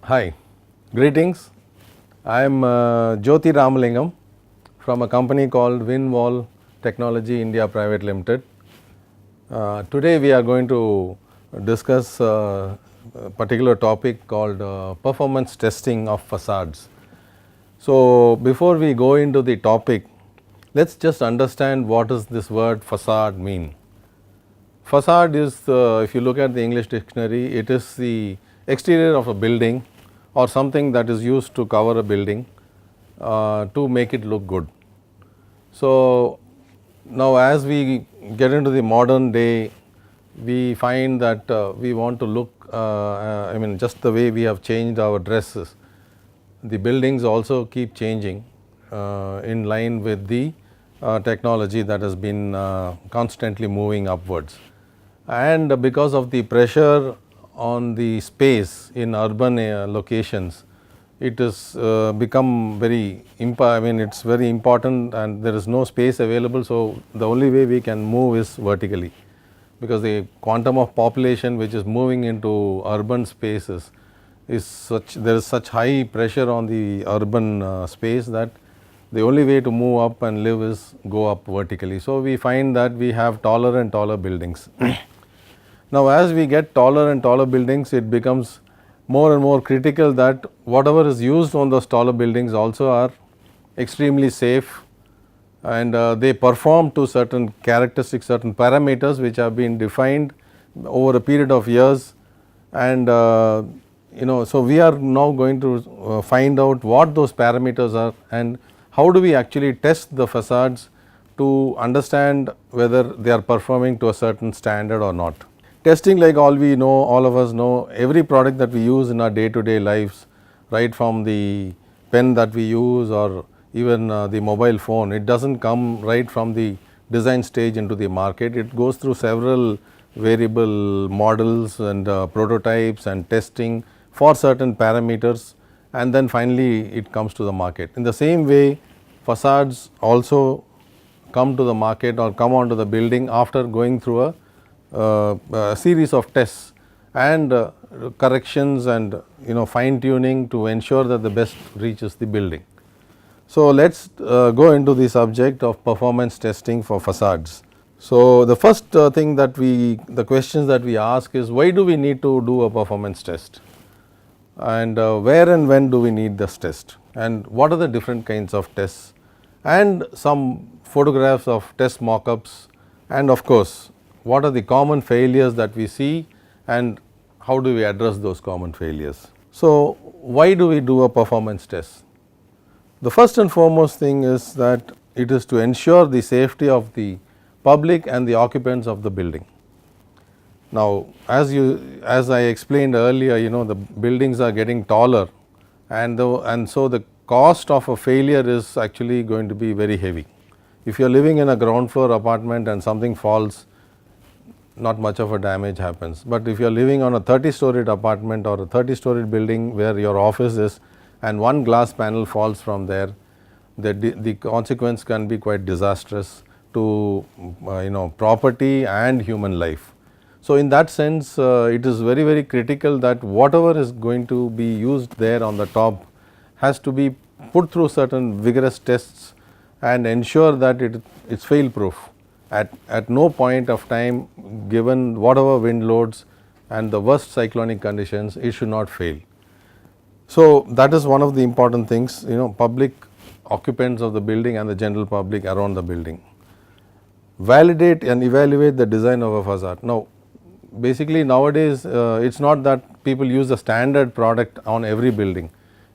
Hi, greetings. I am Jyoti Ramalingam from a company called Winwall Technology India Private Limited. Today we are going to discuss a particular topic called performance testing of facades. So, before we go into the topic, let us just understand what does this word facade mean. Facade is, if you look at the English dictionary, it is the exterior of a building or something that is used to cover a building to make it look good. So, now as we get into the modern day, we find that we want to look, I mean just the way we have changed our dresses, the buildings also keep changing in line with the technology that has been constantly moving upwards. And because of the pressure on the space in urban locations, it has become very I mean it is very important, and there is no space available. So, the only way we can move is vertically, because the quantum of population which is moving into urban spaces is such, there is such high pressure on the urban space that the only way to move up and live is go up vertically. So, we find that we have taller and taller buildings. Now, as we get taller and taller buildings, it becomes more and more critical that whatever is used on those taller buildings also are extremely safe, and they perform to certain characteristics, certain parameters which have been defined over a period of years. And so we are now going to find out what those parameters are and how do we actually test the facades to understand whether they are performing to a certain standard or not. Testing, like all of us know, every product that we use in our day to day lives, right from the pen that we use or even the mobile phone, it does not come right from the design stage into the market. It goes through several variable models and prototypes and testing for certain parameters, and then finally it comes to the market. In the same way, facades also come to the market or come onto the building after going through a series of tests and corrections and fine tuning to ensure that the best reaches the building. So, let us go into the subject of performance testing for facades. So, the first thing that the questions that we ask is, why do we need to do a performance test, and where and when do we need this test, and what are the different kinds of tests, and some photographs of test mock-ups, and of course, what are the common failures that we see and how do we address those common failures. So, why do we do a performance test? The first and foremost thing is that it is to ensure the safety of the public and the occupants of the building. Now, as I explained earlier, the buildings are getting taller, and so the cost of a failure is actually going to be very heavy. If you are living in a ground floor apartment and something falls, not much of a damage happens. But if you are living on a 30-storied apartment or a 30-storied building where your office is and one glass panel falls from there, the consequence can be quite disastrous to property and human life. So, in that sense, it is very, very critical that whatever is going to be used there on the top has to be put through certain vigorous tests and ensure that it is fail proof. At no point of time, given whatever wind loads and the worst cyclonic conditions, it should not fail. So, that is one of the important things, public occupants of the building and the general public around the building. Validate and evaluate the design of a facade. Now, basically nowadays it is not that people use a standard product on every building.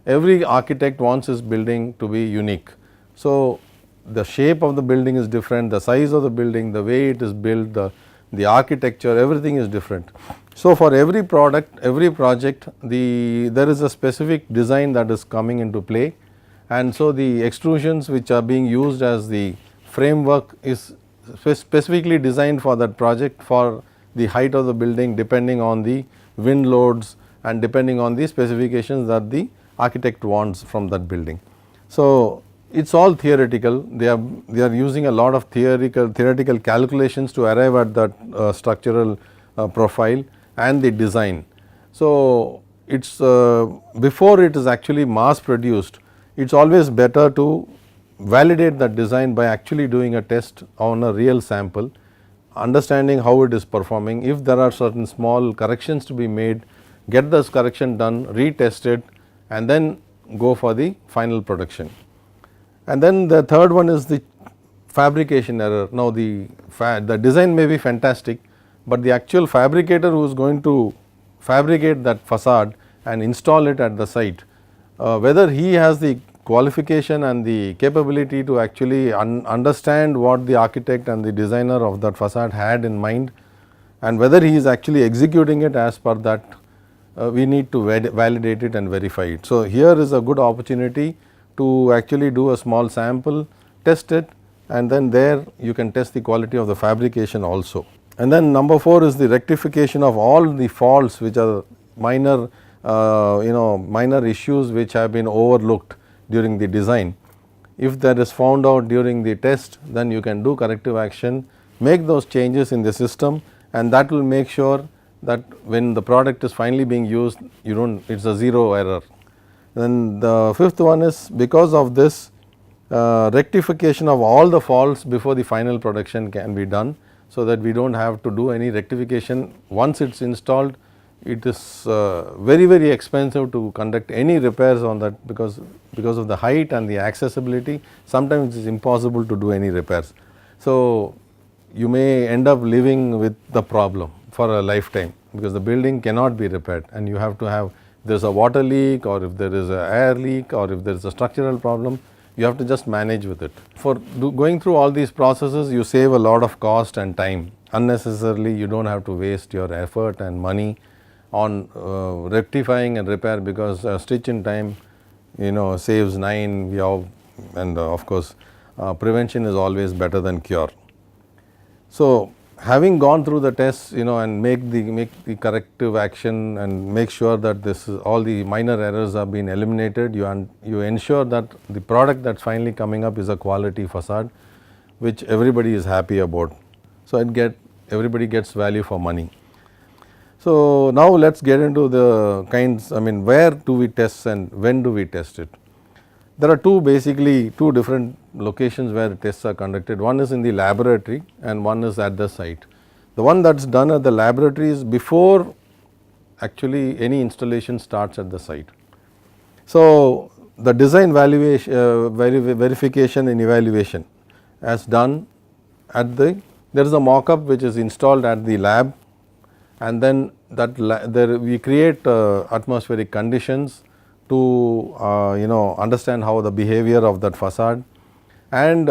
Every architect wants his building to be unique. So, the shape of the building is different, the size of the building, the way it is built, the architecture, everything is different. So, for every product, every project, there is a specific design that is coming into play, and so the extrusions which are being used as the framework is specifically designed for that project, for the height of the building, depending on the wind loads and depending on the specifications that the architect wants from that building. So, it is all theoretical. They are using a lot of theoretical calculations to arrive at that structural profile and the design. So, it's before it is actually mass produced, it's always better to validate that design by actually doing a test on a real sample, understanding how it is performing. If there are certain small corrections to be made, get this correction done, retest it, and then go for the final production. And then the third one is the fabrication error. Now the design may be fantastic, but the actual fabricator who is going to fabricate that facade and install it at the site, whether he has the qualification and the capability to actually understand what the architect and the designer of that facade had in mind, and whether he is actually executing it as per that, we need to validate it and verify it. So, here is a good opportunity to actually do a small sample, test it, and then there you can test the quality of the fabrication also. And then number 4 is the rectification of all the faults which are minor, minor issues which have been overlooked during the design. If that is found out during the test, then you can do corrective action, make those changes in the system, and that will make sure that when the product is finally being used, you don't, it's a zero error. Then the fifth one is, because of this, rectification of all the faults before the final production can be done, so that we do not have to do any rectification. Once it is installed, it is very expensive to conduct any repairs on that, because of the height and the accessibility, sometimes it is impossible to do any repairs. So, you may end up living with the problem for a lifetime, because the building cannot be repaired, and you have to have, there is a water leak, or if there is a air leak, or if there is a structural problem, you have to just manage with it. For going through all these processes, you save a lot of cost and time. Unnecessarily, you do not have to waste your effort and money on rectifying and repair, because a stitch in time, saves 9. And of course, prevention is always better than cure. So, having gone through the tests, and make the corrective action and make sure that this is, all the minor errors are being eliminated, you ensure that the product that is finally coming up is a quality facade which everybody is happy about. So, everybody gets value for money. So, now let us get into the kinds, where do we test and when do we test it? There are basically two different locations where tests are conducted. One is in the laboratory and one is at the site. The one that is done at the laboratory is before actually any installation starts at the site. So, the design verification and evaluation as done at there is a mock-up which is installed at the lab, and then we create atmospheric conditions to understand how the behavior of that facade, and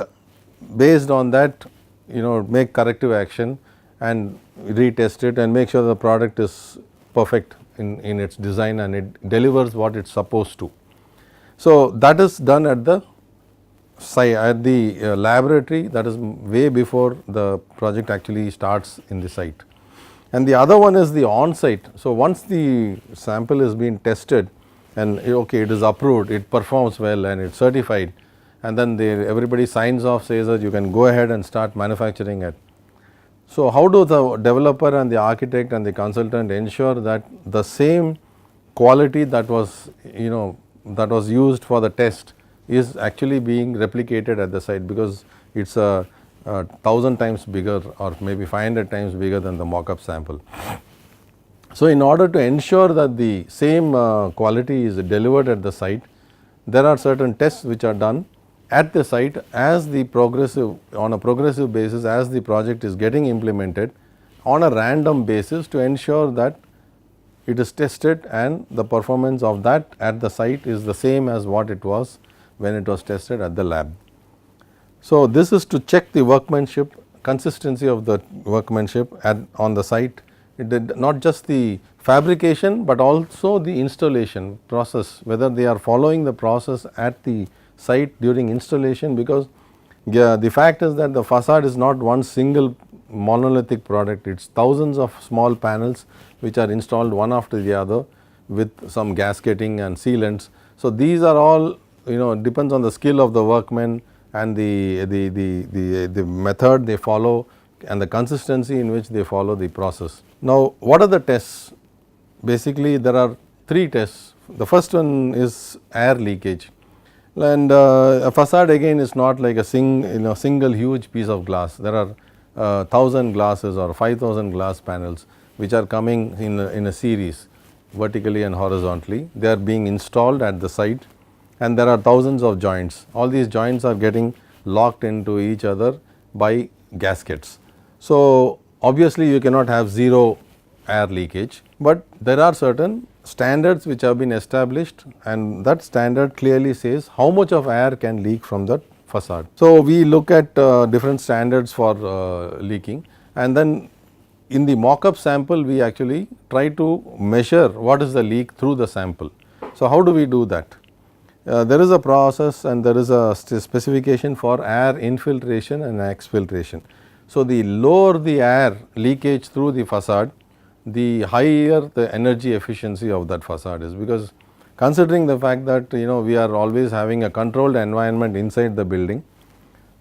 based on that make corrective action and retest it and make sure the product is perfect in its design and it delivers what it is supposed to. So, that is done at the site, at the laboratory, that is way before the project actually starts in the site. And the other one is the on-site. So, once the sample is being tested and okay, it is approved, it performs well and it is certified, and then everybody signs off, says that you can go ahead and start manufacturing it. So, how do the developer and the architect and the consultant ensure that the same quality that was used for the test is actually being replicated at the site, because it is a 1000 times bigger or maybe 500 times bigger than the mock-up sample. So, in order to ensure that the same quality is delivered at the site, there are certain tests which are done at the site on a progressive basis as the project is getting implemented, on a random basis, to ensure that it is tested and the performance of that at the site is the same as what it was when it was tested at the lab. So, this is to check the workmanship, consistency of the workmanship on the site. It did not just the fabrication, but also the installation process, whether they are following the process at the site during installation, because the fact is that the facade is not one single monolithic product, it is thousands of small panels which are installed one after the other with some gasketing and sealants. So, these are all depends on the skill of the workmen and the method they follow and the consistency in which they follow the process. Now, what are the tests? Basically, there are three tests. The first one is air leakage, and a facade again is not like a single huge piece of glass. There are 1000 glasses or 5000 glass panels which are coming in a series vertically and horizontally. They are being installed at the site, and there are thousands of joints. All these joints are getting locked into each other by gaskets. So, obviously you cannot have zero air leakage, but there are certain standards which have been established, and that standard clearly says how much of air can leak from that facade. So, we look at different standards for leaking, and then in the mock-up sample we actually try to measure what is the leak through the sample. So, how do we do that? There is a process and there is a specification for air infiltration and exfiltration. So, the lower the air leakage through the facade, the higher the energy efficiency of that facade is, because considering the fact that we are always having a controlled environment inside the building,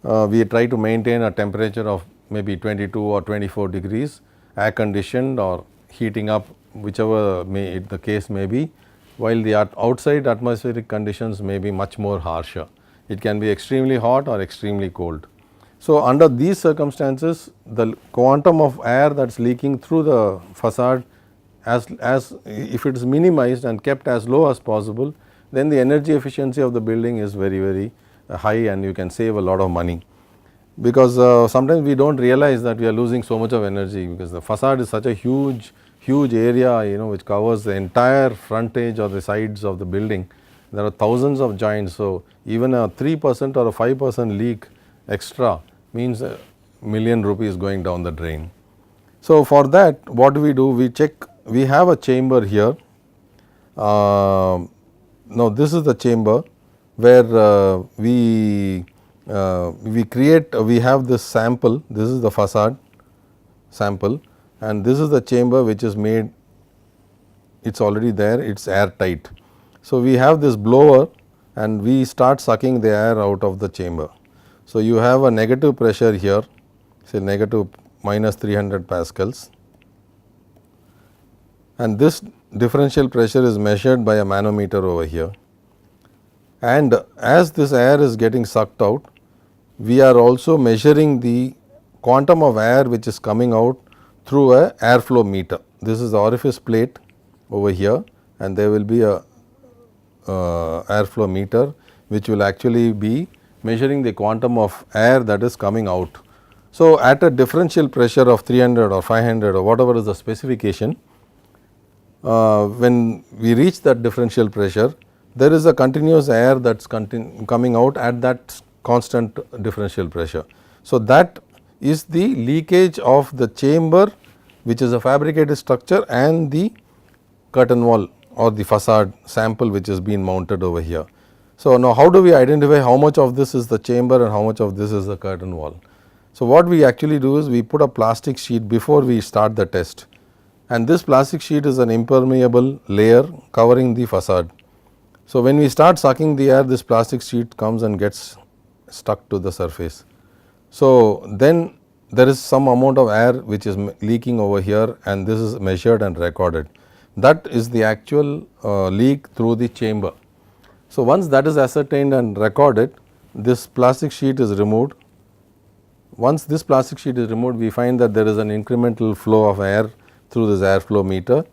we try to maintain a temperature of maybe 22 or 24 degrees, air conditioned or heating up, whichever the case may be, while the outside atmospheric conditions may be much more harsher. It can be extremely hot or extremely cold. So, under these circumstances, the quantum of air that is leaking through the facade, as if it is minimized and kept as low as possible, then the energy efficiency of the building is very high, and you can save a lot of money. Because sometimes we do not realize that we are losing so much of energy, because the facade is such a huge area which covers the entire frontage or the sides of the building. There are thousands of joints. So, even a 3% or a 5% leak extra means ₹1,000,000 going down the drain. So, for that what do? We check, we have a chamber here. Now, this is the chamber where we have this sample. This is the facade sample, and this is the chamber which is made, it is already there, it is airtight. So, we have this blower and we start sucking the air out of the chamber. So, you have a negative pressure here, say negative -300 pascals, and this differential pressure is measured by a manometer over here. And as this air is getting sucked out, we are also measuring the quantum of air which is coming out through a airflow meter. This is the orifice plate over here, and there will be a airflow meter which will actually be measuring the quantum of air that is coming out. So, at a differential pressure of 300 or 500 or whatever is the specification, when we reach that differential pressure, there is a continuous air that is coming out at that constant differential pressure. So, that is the leakage of the chamber, which is a fabricated structure, and the curtain wall or the facade sample which has been mounted over here. So, now how do we identify how much of this is the chamber and how much of this is the curtain wall? So, what we actually do is we put a plastic sheet before we start the test, and this plastic sheet is an impermeable layer covering the facade. So, when we start sucking the air, this plastic sheet comes and gets stuck to the surface. So, then there is some amount of air which is leaking over here, and this is measured and recorded. That is the actual leak through the chamber. So, once that is ascertained and recorded, this plastic sheet is removed. Once this plastic sheet is removed, we find that there is an incremental flow of air through this airflow meter.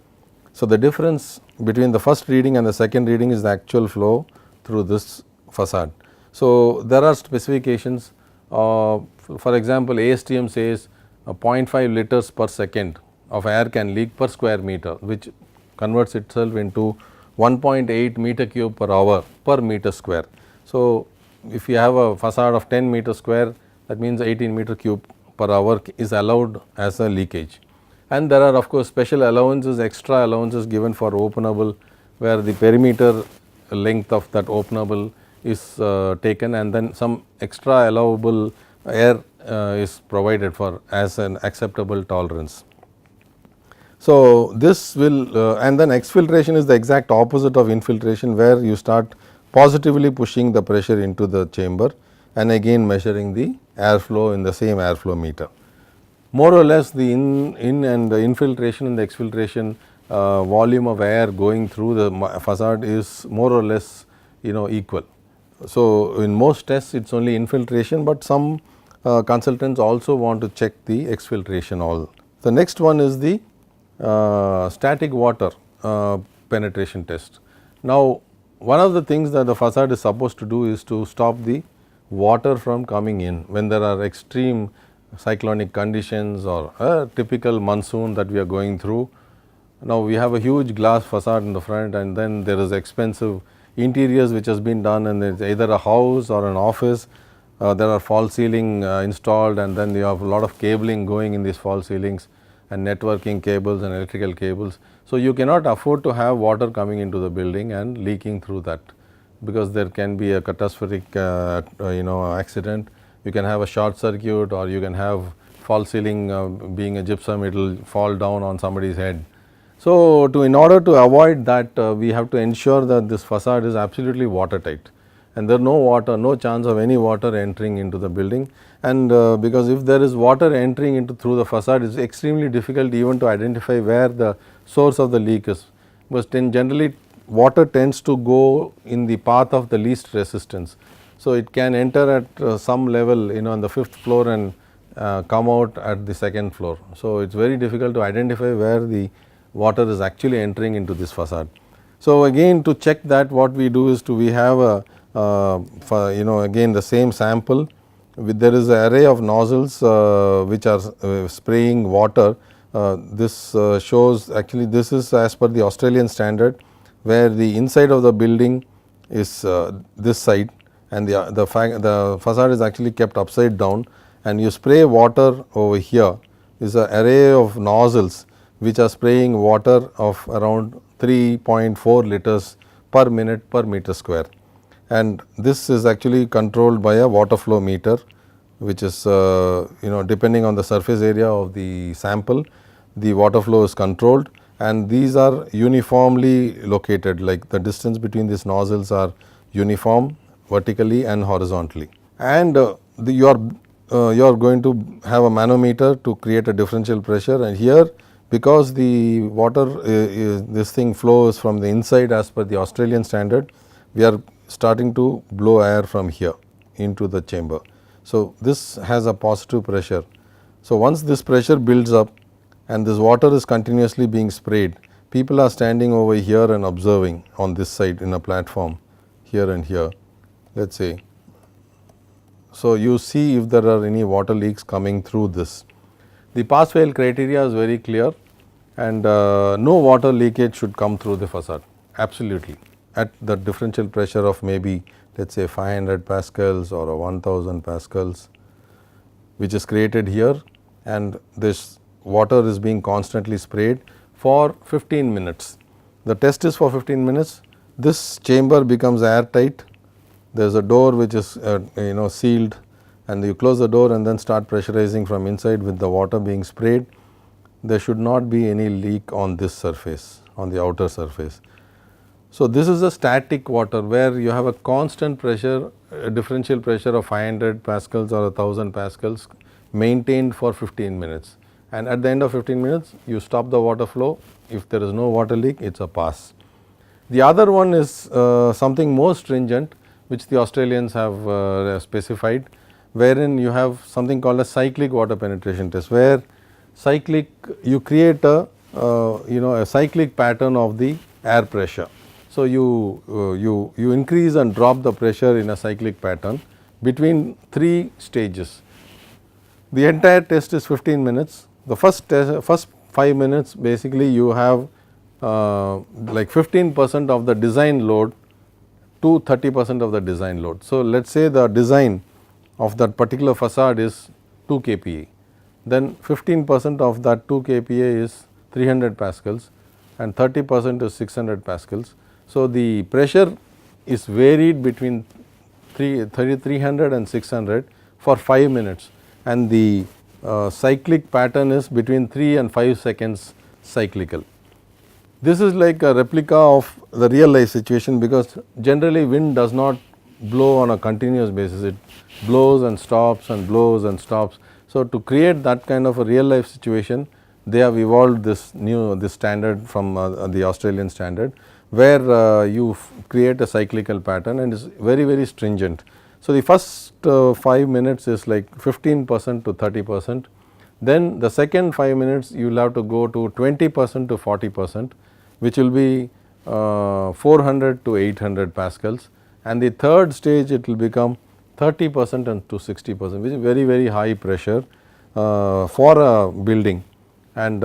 So, the difference between the first reading and the second reading is the actual flow through this facade. So, there are specifications. For example, ASTM says 0.5 liters per second of air can leak per square meter, which converts itself into 1.8 meter cube per hour per meter square. So, if you have a facade of 10 meter square, that means 18 meter cube per hour is allowed as a leakage. And there are of course special allowances, extra allowances given for openable, where the perimeter length of that openable is taken, and then some extra allowable air is provided for as an acceptable tolerance. So, this will and then exfiltration is the exact opposite of infiltration, where you start positively pushing the pressure into the chamber and again measuring the airflow in the same airflow meter. More or less the in and the infiltration and the exfiltration volume of air going through the facade is more or less equal. So, in most tests it is only infiltration, but some consultants also want to check the exfiltration all. The next one is the static water penetration test. Now, one of the things that the facade is supposed to do is to stop the water from coming in when there are extreme cyclonic conditions or a typical monsoon that we are going through. Now, we have a huge glass facade in the front, and then there is expensive interiors which has been done, and it is either a house or an office. There are false ceiling installed, and then you have a lot of cabling going in these false ceilings and networking cables and electrical cables. So, you cannot afford to have water coming into the building and leaking through that, because there can be a catastrophic accident. You can have a short circuit, or you can have false ceiling being a gypsum, it will fall down on somebody's head. So, in order to avoid that, we have to ensure that this facade is absolutely watertight, and there is no water, no chance of any water entering into the building. And because if there is water entering into through the facade, it is extremely difficult even to identify where the source of the leak is, because generally water tends to go in the path of the least resistance. So, it can enter at some level on the 5th floor and come out at the 2nd floor. So, it is very difficult to identify where the water is actually entering into this facade. So, again to check that, what we do is we have a again the same sample with, there is an array of nozzles which are spraying water. This shows, actually this is as per the Australian standard, where the inside of the building is this side, and the facade is actually kept upside down, and you spray water over here. Is an array of nozzles which are spraying water of around 3.4 liters per minute per meter square, and this is actually controlled by a water flow meter, which is depending on the surface area of the sample, the water flow is controlled, and these are uniformly located, like the distance between these nozzles are uniform vertically and horizontally. And you are going to have a manometer to create a differential pressure, and here, because the water this thing flows from the inside as per the Australian standard, we are starting to blow air from here into the chamber. So, this has a positive pressure. So, once this pressure builds up and this water is continuously being sprayed, people are standing over here and observing on this side in a platform here and here, let us say. So, you see if there are any water leaks coming through this. The pass fail criteria is very clear, and no water leakage should come through the facade, absolutely, at the differential pressure of maybe let us say 500 pascals or 1000 pascals, which is created here, and this water is being constantly sprayed for 15 minutes. The test is for 15 minutes. This chamber becomes airtight. There is a door which is sealed, and you close the door and then start pressurizing from inside with the water being sprayed. There should not be any leak on this surface, on the outer surface. So, this is a static water where you have a constant pressure, a differential pressure of 500 pascals or 1000 pascals maintained for 15 minutes, and at the end of 15 minutes you stop the water flow. If there is no water leak, it is a pass. The other one is something more stringent, which the Australians have specified, wherein you have something called a cyclic water penetration test, where you create a a cyclic pattern of the air pressure. So, you increase and drop the pressure in a cyclic pattern between 3 stages. The entire test is 15 minutes. The first 5 minutes, basically you have like 15% of the design load to 30% of the design load. So, let us say the design of that particular facade is 2 kPa, then 15% of that 2 kPa is 300 pascals and 30% is 600 pascals. So, the pressure is varied between 300 and 600 for 5 minutes, and the cyclic pattern is between 3 and 5 seconds cyclical. This is like a replica of the real life situation, because generally wind does not blow on a continuous basis, it blows and stops and blows and stops. So, to create that kind of a real life situation, they have evolved this standard from the Australian standard, where you create a cyclical pattern and is very stringent. So, the first 5 minutes is like 15% to 30%, then the second 5 minutes you will have to go to 20% to 40%, which will be 400 to 800 pascals, and the third stage it will become 30% and to 60%, which is very high pressure for a building, and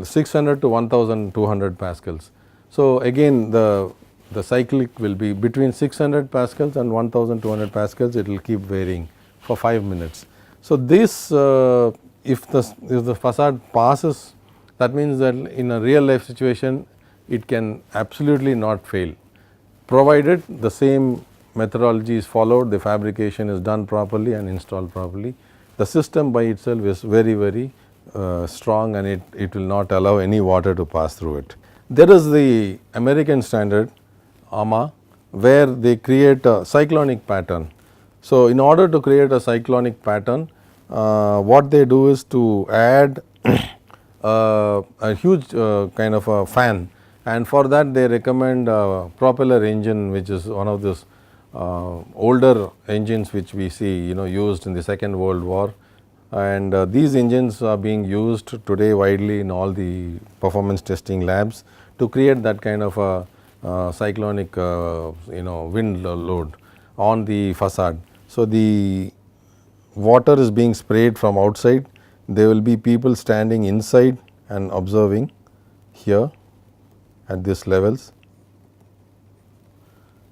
600 to 1200 pascals. So, again the cyclic will be between 600 pascals and 1200 pascals, it will keep varying for 5 minutes. So, this if the facade passes, that means that in a real life situation it can absolutely not fail, provided the same methodology is followed, the fabrication is done properly and installed properly. The system by itself is very strong, and it will not allow any water to pass through it. There is the American standard AMA, where they create a cyclonic pattern. So, in order to create a cyclonic pattern, what they do is to add a huge kind of a fan, and for that they recommend a propeller engine, which is one of those older engines which we see used in the Second World War, and these engines are being used today widely in all the performance testing labs to create that kind of a cyclonic wind load on the facade. So, the water is being sprayed from outside, there will be people standing inside and observing here at these levels,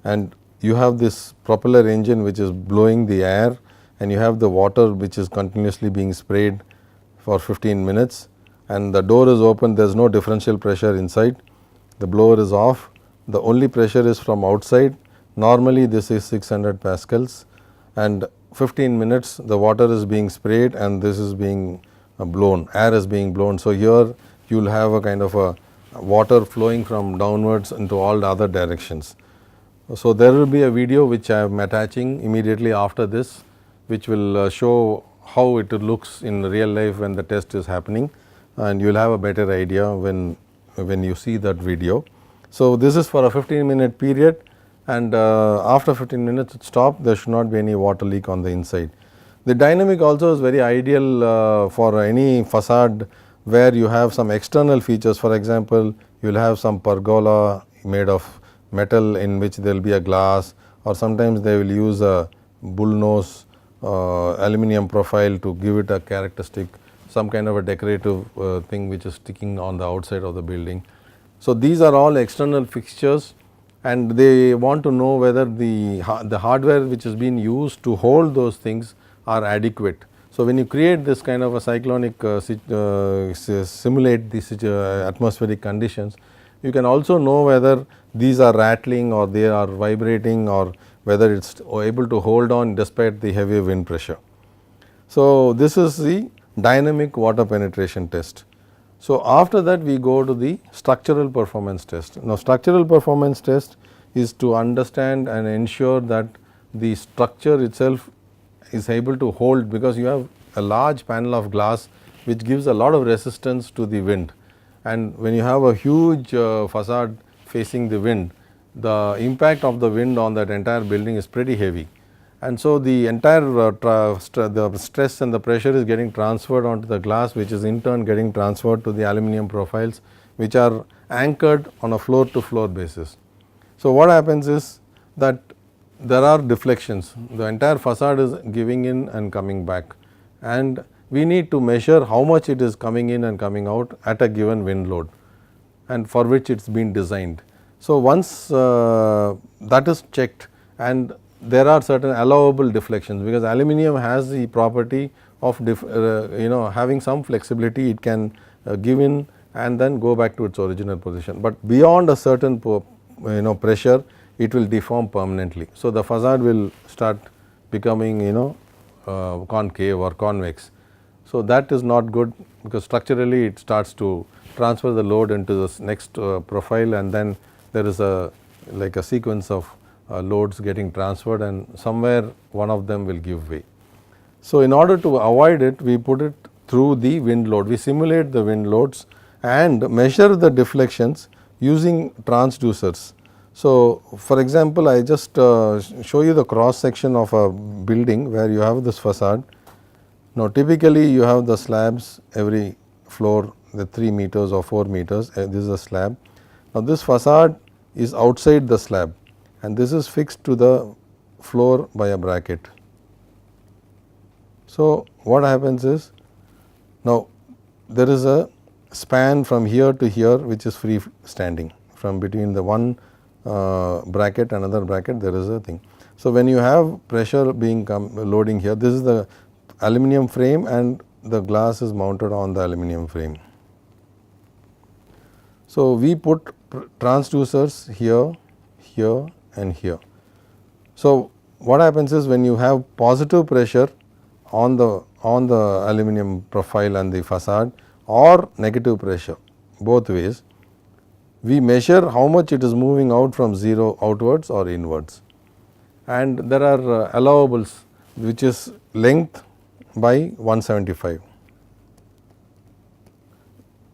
and you have this propeller engine which is blowing the air, and you have the water which is continuously being sprayed for 15 minutes, and the door is open, there is no differential pressure inside, the blower is off, the only pressure is from outside. Normally this is 600 pascals, and 15 minutes the water is being sprayed and this is being blown, air is being blown. So, here you will have a kind of a water flowing from downwards into all the other directions. So, there will be a video which I am attaching immediately after this, which will show how it looks in real life when the test is happening, and you will have a better idea when you see that video. So, this is for a 15-minute period, and after 15 minutes it stops, there should not be any water leak on the inside. The dynamic also is very ideal for any facade where you have some external features. For example, you will have some pergola made of metal in which there will be a glass, or sometimes they will use a bullnose aluminum profile to give it a characteristic, some kind of a decorative thing which is sticking on the outside of the building. So, these are all external fixtures, and they want to know whether the hardware which has been used to hold those things are adequate. So, when you create this kind of a cyclonic simulate these atmospheric conditions, you can also know whether these are rattling or they are vibrating, or whether it is able to hold on despite the heavy wind pressure. So, this is the dynamic water penetration test. So, after that we go to the structural performance test. Now, structural performance test is to understand and ensure that the structure itself is able to hold, because you have a large panel of glass which gives a lot of resistance to the wind, and when you have a huge facade facing the wind, the impact of the wind on that entire building is pretty heavy. And so, the entire the stress and the pressure is getting transferred onto the glass, which is in turn getting transferred to the aluminum profiles, which are anchored on a floor to floor basis. So, what happens is that there are deflections, the entire facade is giving in and coming back, and we need to measure how much it is coming in and coming out at a given wind load, and for which it is been designed. So, once that is checked, and there are certain allowable deflections, because aluminum has the property of having some flexibility, it can give in and then go back to its original position, but beyond a certain pressure it will deform permanently. So, the facade will start becoming concave or convex. So, that is not good, because structurally it starts to transfer the load into this next profile, and then there is a sequence of loads getting transferred, and somewhere one of them will give way. So, in order to avoid it, we put it through the wind load. We simulate the wind loads and measure the deflections using transducers. So, for example, I just show you the cross section of a building where you have this facade. Now, typically you have the slabs every floor, the 3 meters or 4 meters, this is a slab. Now, this facade is outside the slab and this is fixed to the floor by a bracket. So, what happens is, now there is a span from here to here which is free standing, from between the one bracket and another bracket there is a thing. So, when you have pressure being loading here, this is the aluminum frame and the glass is mounted on the aluminum frame. So, we put transducers here, here and here. So, what happens is, when you have positive pressure on the aluminum profile and the facade, or negative pressure, both ways, we measure how much it is moving out from 0 outwards or inwards. And there are allowables, which is length by 175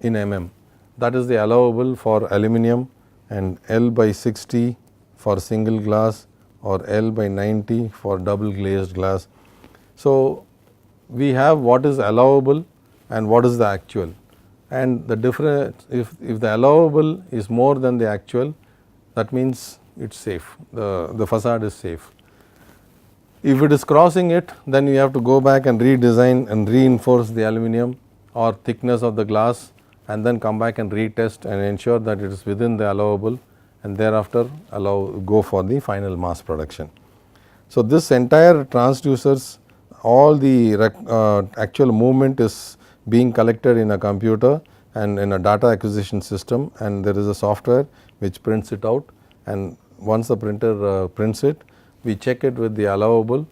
in mm. That is the allowable for aluminum, and L by 60 for single glass, or L by 90 for double glazed glass. So, we have what is allowable and what is the actual, and the difference, if the allowable is more than the actual, that means it is safe, the facade is safe. If it is crossing it, then you have to go back and redesign and reinforce the aluminum or thickness of the glass, and then come back and retest and ensure that it is within the allowable, and thereafter go for the final mass production. So, this entire transducers, all the actual movement is being collected in a computer and in a data acquisition system, and there is a software which prints it out, and once the printer prints it, we check it with the allowable,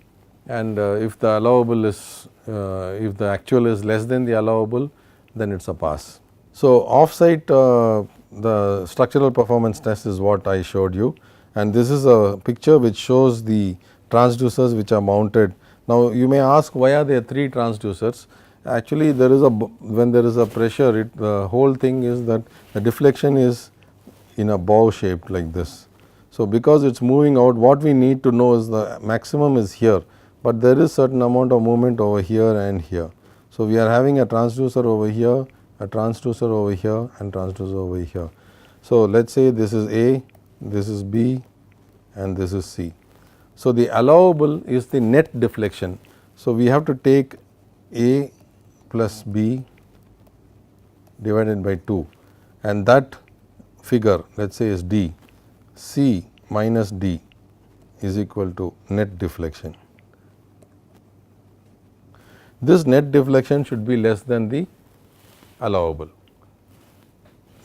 and if the allowable is if the actual is less than the allowable, then it is a pass. So, off-site the structural performance test is what I showed you, and this is a picture which shows the transducers which are mounted. Now, you may ask, why are there 3 transducers? Actually, there is when there is a pressure, the whole thing is that the deflection is in a bow shape like this. So, because it is moving out, what we need to know is the maximum is here, but there is certain amount of movement over here and here. So, we are having a transducer over here, a transducer over here, and transducer over here. So, let us say this is A, this is B, and this is C. So, the allowable is the net deflection. So, we have to take A plus B divided by 2, and that figure, let us say, is D. C minus D is equal to net deflection. This net deflection should be less than the allowable,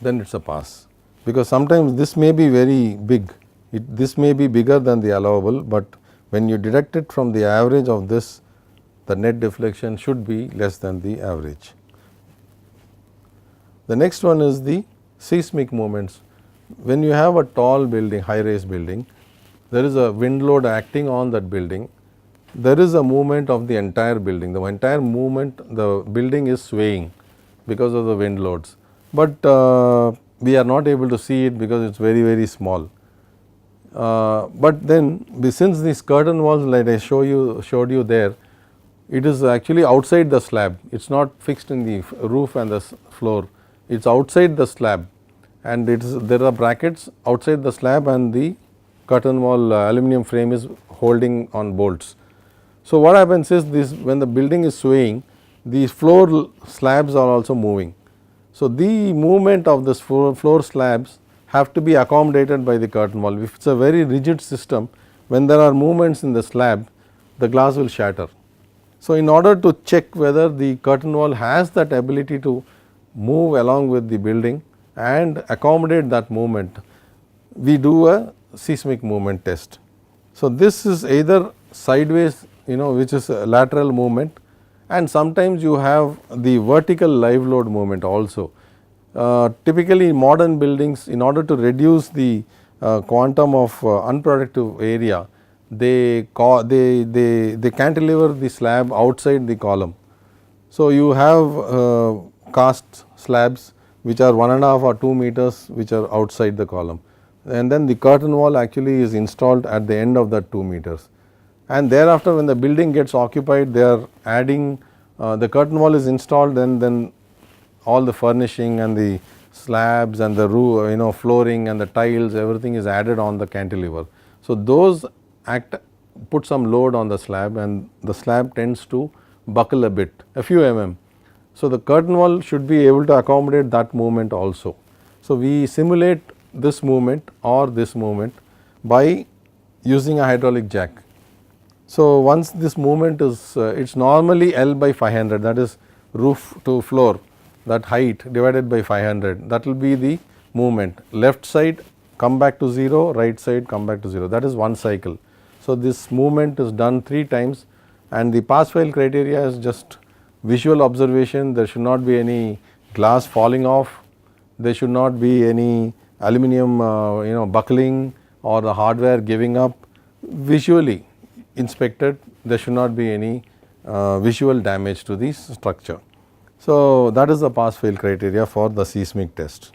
then it is a pass, because sometimes this may be very big, this may be bigger than the allowable, but when you deduct it from the average of this, the net deflection should be less than the average. The next one is the seismic moments. When you have a tall building, high rise building, there is a wind load acting on that building, there is a movement of the entire building, the entire movement, the building is swaying because of the wind loads, but we are not able to see it because it is very, very small. But then, since these curtain walls, like I showed you there, it is actually outside the slab, it is not fixed in the roof and the floor, it is outside the slab, and there are brackets outside the slab, and the curtain wall aluminum frame is holding on bolts. So, what happens is, this when the building is swaying, these floor slabs are also moving. So, the movement of this floor slabs have to be accommodated by the curtain wall. If it is a very rigid system, when there are movements in the slab, the glass will shatter. So, in order to check whether the curtain wall has that ability to move along with the building and accommodate that movement, we do a seismic movement test. So, this is either sideways, which is a lateral movement, and sometimes you have the vertical live load movement also. Typically, in modern buildings, in order to reduce the quantum of unproductive area, they cantilever the slab outside the column. So, you have cast slabs which are 1.5 or 2 meters which are outside the column, and then the curtain wall actually is installed at the end of that 2 meters. And thereafter, when the building gets occupied, they are adding the curtain wall is installed, then all the furnishing and the slabs and the roof, flooring and the tiles, everything is added on the cantilever. So, those put some load on the slab, and the slab tends to buckle a bit, a few mm. So, the curtain wall should be able to accommodate that movement also. So, we simulate this movement or this movement by using a hydraulic jack. So, once this movement is it is normally L by 500, that is roof to floor, that height divided by 500, that will be the movement. Left side come back to 0, right side come back to 0, that is one cycle. So, this movement is done 3 times, and the pass fail criteria is just visual observation. There should not be any glass falling off, there should not be any aluminum buckling or the hardware giving up. Visually inspected, there should not be any visual damage to the structure. So, that is the pass fail criteria for the seismic test.